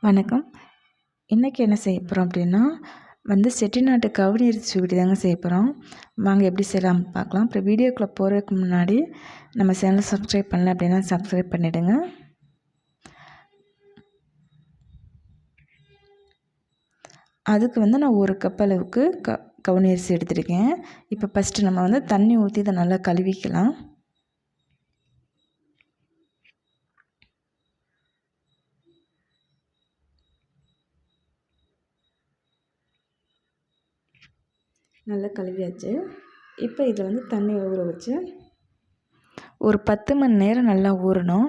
வணக்கம். இன்றைக்கி என்ன செய்ய போகிறோம் அப்படின்னா செட்டிநாட்டு கவுனி அரிசி ஸ்வீட் தாங்க செய்ய போகிறோம். வாங்க எப்படி செய்யலாம்னு பார்க்கலாம். அப்புறம் வீடியோக்குள்ளே போகிறதுக்கு முன்னாடி நம்ம சேனலை சப்ஸ்கிரைப் பண்ணல அப்படின்னா சப்ஸ்கிரைப் பண்ணிவிடுங்க. அதுக்கு நான் 1 கப் அளவுக்கு கவுனி அரிசி எடுத்துருக்கேன். இப்போ ஃபஸ்ட்டு நம்ம தண்ணி ஊற்றி இதை நல்லா கழுவிக்கலாம். நல்லா கழுவியாச்சு. இப்போ இதில் தண்ணி ஊற வச்சு ஒரு 10 மணி நேரம் நல்லா ஊறணும்.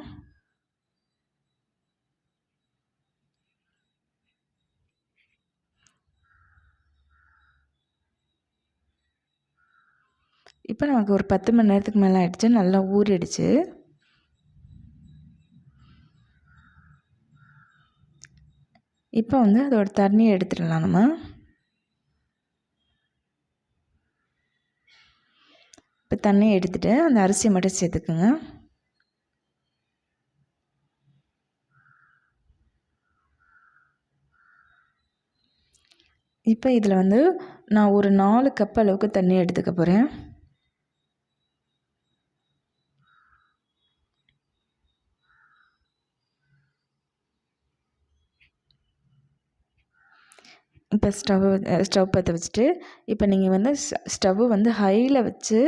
இப்போ நமக்கு ஒரு 10 மணி நேரத்துக்கு மேலே ஆகிடுச்சு. நல்லா ஊறிடுச்சு. இப்போ அதோட தண்ணியை எடுத்துடலாம். நம்ம இப்போ தண்ணியை எடுத்துகிட்டு அந்த அரிசியை மட்டும் சேர்த்துக்குங்க. இப்போ இதில் நான் ஒரு 4 கப் அளவுக்கு தண்ணி எடுத்துக்க போகிறேன். இப்போ ஸ்டவ் பற்ற வச்சுட்டு இப்போ நீங்கள் ஸ்டவ்வு ஹையில் வச்சு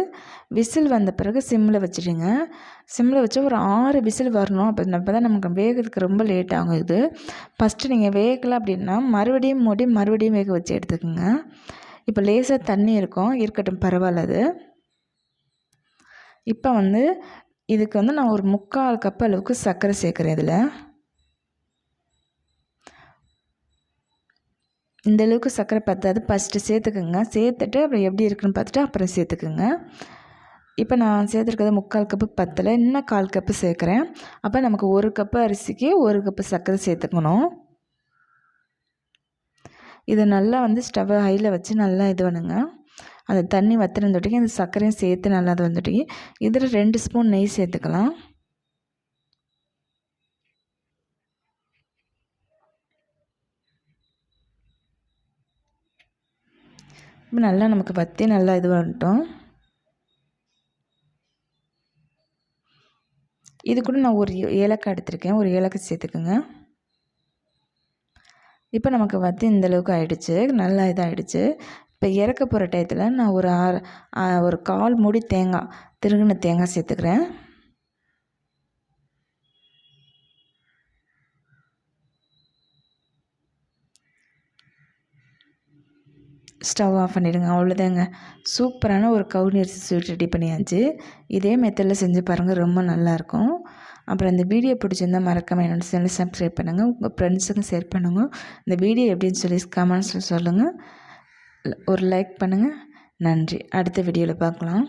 விசில் வந்த பிறகு சிம்மில் வச்சுடுங்க. சிம்மில் வச்சு ஒரு 6 விசில் வரணும். அப்போ தான் நமக்கு வேகிறதுக்கு ரொம்ப லேட் ஆகும். இது ஃபஸ்ட்டு நீங்கள் வேகலை அப்படின்னா மறுபடியும் மூடி மறுபடியும் வேக வச்சு எடுத்துக்கோங்க. இப்போ லேசாக தண்ணி இருக்கட்டும், பரவாயில்ல. அது இப்போ இதுக்கு நான் ஒரு 3/4 கப் அளவுக்கு சர்க்கரை சேர்க்குறேன். இதில் இந்தளவுக்கு சர்க்கரை பற்றாது. ஃபஸ்ட்டு சேர்த்துக்குங்க. சேர்த்துட்டு அப்புறம் எப்படி இருக்குன்னு பார்த்துட்டு அப்புறம் சேர்த்துக்குங்க. இப்போ நான் சேர்த்துருக்கிறது 3/4 கப்பு பத்தலை, இன்னும் 1/4 கப்பு சேர்க்குறேன். அப்போ நமக்கு 1 கப்பு அரிசிக்கு 1 கப்பு சர்க்கரை சேர்த்துக்கணும். இதை நல்லா ஸ்டவ்வை ஹையில் வச்சு நல்லா இது பண்ணுங்க. அந்த தண்ணி வற்றுனதொட்டிக்கு அந்த சர்க்கரையும் சேர்த்து நல்லா அது வந்துட்டு இதில் 2 ஸ்பூன் நெய் சேர்த்துக்கலாம். நல்லா நமக்கு வற்றி நல்லா இது வந்துட்டோம். இது கூட நான் ஒரு ஏலக்காய் எடுத்திருக்கேன். ஒரு ஏலக்காய் சேர்த்துக்குங்க. இப்போ நமக்கு வற்றி இந்தளவுக்கு ஆகிடுச்சு. நல்லா இதாகிடுச்சு. இப்போ இறக்க போகிற டயத்தில் நான் ஒரு 1/4 மூடி தேங்காய், திருகின தேங்காய் சேர்த்துக்கிறேன். ஸ்டவ் ஆஃப் பண்ணிவிடுங்க. அவ்வளோதாங்க. சூப்பரான ஒரு கவுனி அரிசி ஸ்வீட் ரெடி பண்ணியாச்சு. இதே மெத்தடில் செஞ்சு பாருங்கள், ரொம்ப நல்லாயிருக்கும். அப்புறம் இந்த வீடியோ பிடிச்சிருந்தா மறக்காமல் என்னோடய சேனலை சப்ஸ்கிரைப் பண்ணுங்கள். உங்கள் ஃப்ரெண்ட்ஸுக்கும் ஷேர் பண்ணுங்கள். இந்த வீடியோ எப்படின்னு சொல்லி கமெண்ட்ஸில் சொல்லுங்கள். ஒரு லைக் பண்ணுங்கள். நன்றி. அடுத்த வீடியோவில் பார்க்கலாம்.